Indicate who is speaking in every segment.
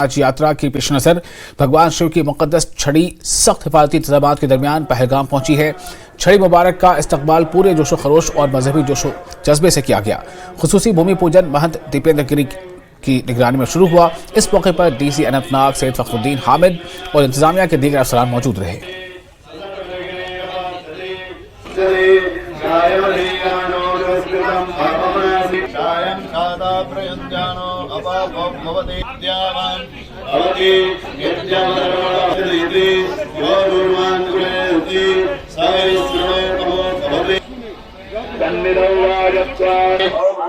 Speaker 1: आज यात्रा की पेश नजर भगवान शिव की मुकद्दस छड़ी सख्त हिफाजती इंतजाम के दरमियान पहलगाम पहुंची है। छड़ी मुबारक का इस्तकबाल पूरे जोशो खरोश और मजहबी जोशो जज्बे से किया गया। खुसूसी भूमि पूजन महंत दीपेंद्र गिरी की निगरानी में शुरू हुआ। इस मौके पर डीसी अनंतनाग सैयद फखरुद्दीन हामिद और इंतजामिया के दीगर अफसरान मौजूद रहे।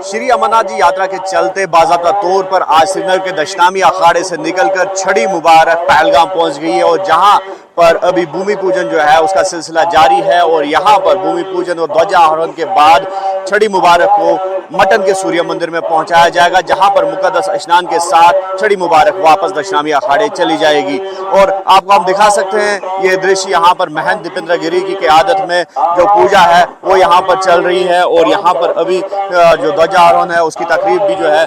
Speaker 2: श्री अमरनाथ जी यात्रा के चलते बाज़ाब्ता तौर पर आज श्रीनगर के दशनामी अखाड़े से निकलकर छड़ी मुबारक पहलगाम पहुंच गई है और जहां पर अभी भूमि पूजन जो है उसका सिलसिला जारी है और यहां पर भूमि पूजन और ध्वजारोहण के बाद छड़ी मुबारक को मटन के सूर्य मंदिर में पहुंचाया जाएगा, जहां पर मुकद्दस स्नान के साथ छड़ी मुबारक वापस दशनामी अखाड़े चली जाएगी। और आपको हम दिखा सकते हैं ये दृश्य यहाँ पर महंत दीपेंद्र गिरी की क़यादत में जो पूजा है वो यहाँ पर चल रही है और यहाँ पर अभी जो ध्वजारोहण है उसकी तकरीब भी जो है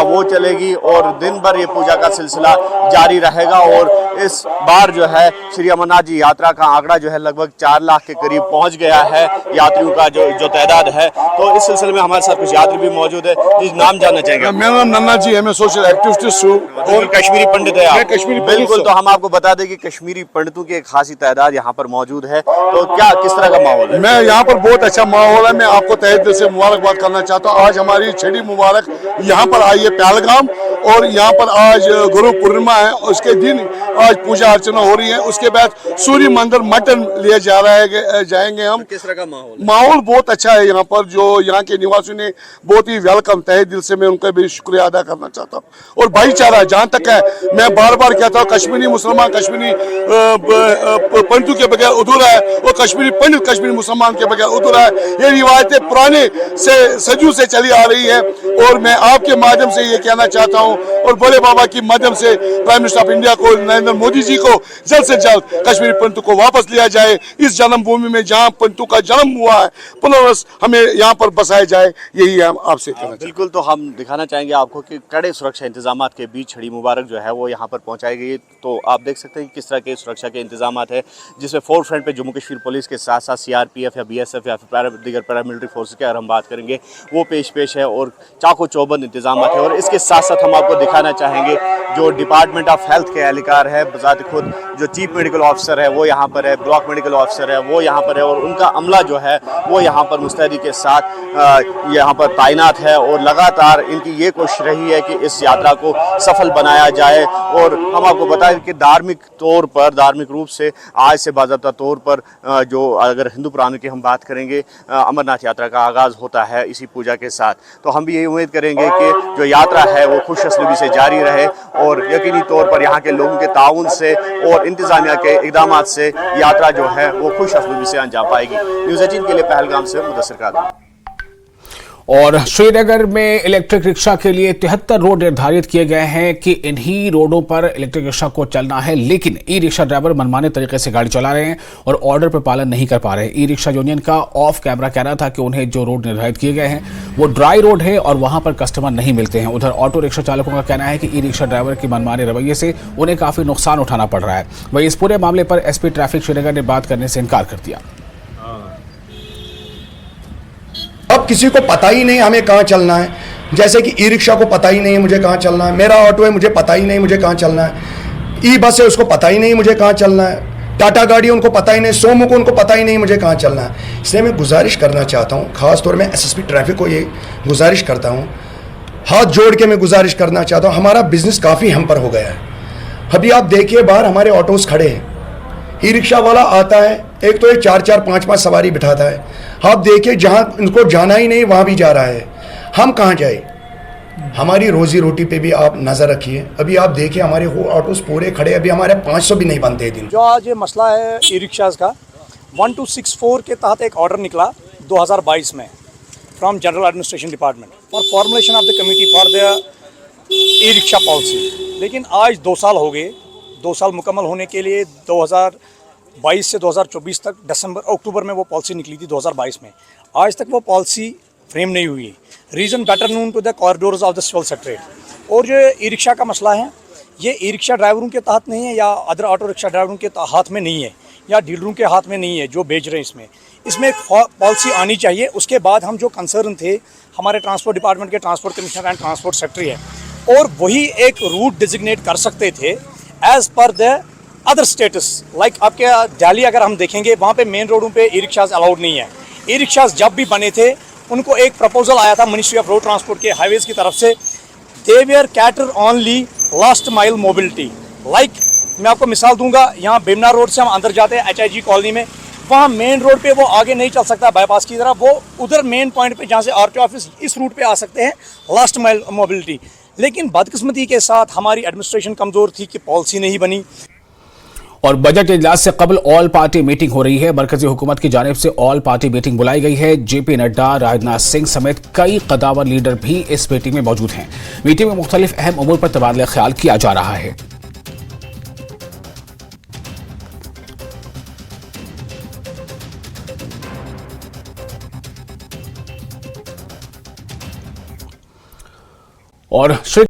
Speaker 2: वो चलेगी और दिन भर ये पूजा का सिलसिला जारी रहेगा। और इस बार जो है श्री अमरनाथ जी यात्रा का आंकड़ा जो है लगभग 4 लाख के करीब पहुंच गया है यात्रियों का जो तादाद है। तो इस सिलसिले में हमारे साथ कुछ यात्री भी मौजूद है। जी नाम जानना चाहेंगे?
Speaker 3: मेरा नाम नन्ना जी है, मैं सोशल एक्टिविस्ट हूँ
Speaker 2: और कश्मीरी पंडित है आप?
Speaker 3: कश्मीरी
Speaker 2: बिल्कुल। तो हम आपको बता दें कि कश्मीरी पंडितों की एक खासी तादाद यहाँ पर मौजूद है। तो क्या किस तरह का माहौल है?
Speaker 3: मैं यहाँ पर बहुत अच्छा माहौल है। मैं आपको तहे दिल से मुबारकबाद करना चाहता हूँ। आज हमारी छड़ी मुबारक यहाँ पर आई है पहलगाम और यहाँ पर आज गुरु पूर्णिमा है। उसके दिन आज पूजा अर्चना हो रही है। उसके बाद सूर्य मंदिर मटन लिए जा रहा है जाएंगे हम।
Speaker 2: किस तरह का
Speaker 3: माहौल बहुत अच्छा है यहाँ पर। जो यहाँ के निवासियों ने बहुत ही वेलकम, तहे दिल से मैं उनका भी शुक्रिया अदा करना चाहता हूँ। और भाईचारा जहाँ तक है, मैं बार बार कहता हूँ कश्मीरी मुसलमान कश्मीरी पंडितों के बगैर अधूरा है और कश्मीरी पंडित कश्मीरी मुसलमान के बगैर अधूरा है। ये रिवायतें पुराने से सदियों से चली आ रही है और मैं आपके माध्यम से ये कहना चाहता हूँ और भोले बाबा की माध्यम से प्राइम मिनिस्टर ऑफ इंडिया को नरेंद्र मोदी जी को जल्द से जल्द कश्मीरी पंडितों को वापस लिया जाए। इस जन्मभूमि में जहाँ पंडितों का जन्म हुआ है पुनर्वस हमें यहाँ पर बसाया जाए, यही हम आपसे कहना।
Speaker 2: बिल्कुल। तो हम दिखाना चाहेंगे आपको कि कड़े सुरक्षा इंतजाम के बीच छड़ी मुबारक जो है वो यहाँ पर पहुँचाई गई। तो आप देख सकते हैं कि किस तरह के सुरक्षा के इंतजाम है, जिसमें फोर फ्रंट पे जम्मू कश्मीर पुलिस के साथ साथ CRPF या BSF या फिर दीगर पैरामिलिट्री फोर्स की अगर हम बात करेंगे वो पेश है और चाको चौबंद इंतजाम है। और इसके साथ साथ हम आपको दिखाना चाहेंगे जो डिपार्टमेंट ऑफ हेल्थ के एहलकार है, बजात खुद जो चीफ मेडिकल ऑफिसर है वो यहाँ पर है, ब्लॉक मेडिकल ऑफिसर है वो यहाँ पर है और उनका अमला जो है वो यहाँ पर मुस्तैदी के साथ यहाँ पर तैनात है। और लगातार इनकी ये कोशिश रही है कि इस यात्रा को सफल बनाया जाए। और हम आपको बताएं कि धार्मिक तौर पर, धार्मिक रूप से आज से बाज़ाब्ता तौर पर जो अगर हिंदू पुराणों की हम बात करेंगे अमरनाथ यात्रा का आगाज़ होता है इसी पूजा के साथ। तो हम भी यही उम्मीद करेंगे कि जो यात्रा है वो खुश असलूबी से जारी रहे और यकीनी तौर पर यहाँ के लोगों के ताउन से और इंतजामिया के इक़दाम से यात्रा जो है वो खुश असलूबी से अंजाम पाएगी। न्यूज़ 18 के लिए पहलगाम से मुदस्सिर कादरी।
Speaker 1: और श्रीनगर में इलेक्ट्रिक रिक्शा के लिए 73 रोड निर्धारित किए गए हैं कि इन्हीं रोडों पर इलेक्ट्रिक रिक्शा को चलना है, लेकिन ई रिक्शा ड्राइवर मनमाने तरीके से गाड़ी चला रहे हैं और ऑर्डर पर पालन नहीं कर पा रहे। ई रिक्शा यूनियन का ऑफ कैमरा कहना था कि उन्हें जो रोड निर्धारित किए गए हैं वो ड्राई रोड है और वहां पर कस्टमर नहीं मिलते हैं। उधर ऑटो रिक्शा चालकों का कहना है कि ई रिक्शा ड्राइवर के मनमाने रवैये से उन्हें काफी नुकसान उठाना पड़ रहा है। वही इस पूरे मामले पर SP ट्रैफिक श्रीनगर ने बात करने से इनकार कर दिया।
Speaker 4: अब किसी को पता ही नहीं हमें कहाँ चलना है। जैसे कि ई रिक्शा को पता ही नहीं है मुझे कहाँ चलना है, मेरा ऑटो है मुझे पता ही नहीं मुझे कहाँ चलना है, ई बस है उसको पता ही नहीं मुझे कहाँ चलना है, टाटा गाड़ी उनको पता ही नहीं, सोमो को उनको पता ही नहीं मुझे कहाँ चलना है। इसलिए मैं गुजारिश करना चाहता हूँ, ख़ासतौर में SSP ट्रैफिक को ये गुजारिश करता हूँ, हाथ जोड़ के मैं गुजारिश करना चाहता हूँ। हमारा बिजनेस काफ़ी हम पर हो गया है। अभी आप देखिए बाहर हमारे ऑटोज़ खड़े हैं, ई रिक्शा वाला आता है, एक तो ये 4-4, 5-5 सवारी बिठाता है। आप देखिए जहाँ इनको जाना ही नहीं वहाँ भी जा रहा है, हम कहाँ जाए? हमारी रोजी रोटी पे भी आप नज़र रखिए। अभी आप देखिए हमारे ऑटोस पूरे खड़े, अभी हमारे 500 भी नहीं बनते दिन।
Speaker 5: जो आज ये मसला है ई रिक्शाज़ का 1264 के तहत एक ऑर्डर निकला 2022 में from general administration department for formulation of the committee for the e rickshaw policy. लेकिन आज 2 साल हो गए, 2 साल मुकम्मल होने के लिए 2022 से 2024 तक अक्टूबर में वो पॉलिसी निकली थी 2022 में। आज तक वो पॉलिसी फ्रेम नहीं हुई। Reason better known to the corridors of the civil secretariat. और जो ई रिक्शा का मसला है, ये ई रिक्शा ड्राइवरों के तहत नहीं है या अदर ऑटो रिक्शा ड्राइवरों के हाथ में नहीं है या डीलरों के हाथ में नहीं है जो बेच रहे हैं। इसमें एक पॉलिसी आनी चाहिए। उसके बाद हम जो कंसर्न थे हमारे ट्रांसपोर्ट डिपार्टमेंट के transport commissioner and transport secretary है, और वही एक रूट डिजिग्नेट कर सकते थे as per the other status. Like आपके दिल्ली अगर हम देखेंगे वहाँ पे मेन रोडों पे ई रिक्शाज अलाउड नहीं है। ई रिक्शाज जब भी बने थे उनको एक प्रपोजल आया था मिनिस्ट्री ऑफ रोड ट्रांसपोर्ट के हाईवेज की तरफ से, they were cater only last mile mobility. Like मैं आपको मिसाल दूंगा, यहाँ बेमना रोड से हम अंदर जाते हैं HIG कॉलोनी में, वहाँ मेन रोड पे वो आगे नहीं चल सकता बाईपास की तरफ, वो उधर मेन पॉइंट पे जहाँ से RTO ऑफिस इस रूट पे आ सकते हैं लास्ट माइल मोबिलिटी। लेकिन बदकिस्मती के साथ हमारी एडमिनिस्ट्रेशन कमज़ोर थी कि पॉलिसी नहीं बनी।
Speaker 1: और बजट इजलास से कबल ऑल पार्टी मीटिंग हो रही है। मरकजी हुकूमत की जानिब से ऑल पार्टी मीटिंग बुलाई गई है। JP नड्डा, राजनाथ सिंह समेत कई कदावर लीडर भी इस मीटिंग में मौजूद हैं। मीटिंग में मुख्तलिफ अहम उमूर पर तबादला ख्याल किया जा रहा है। और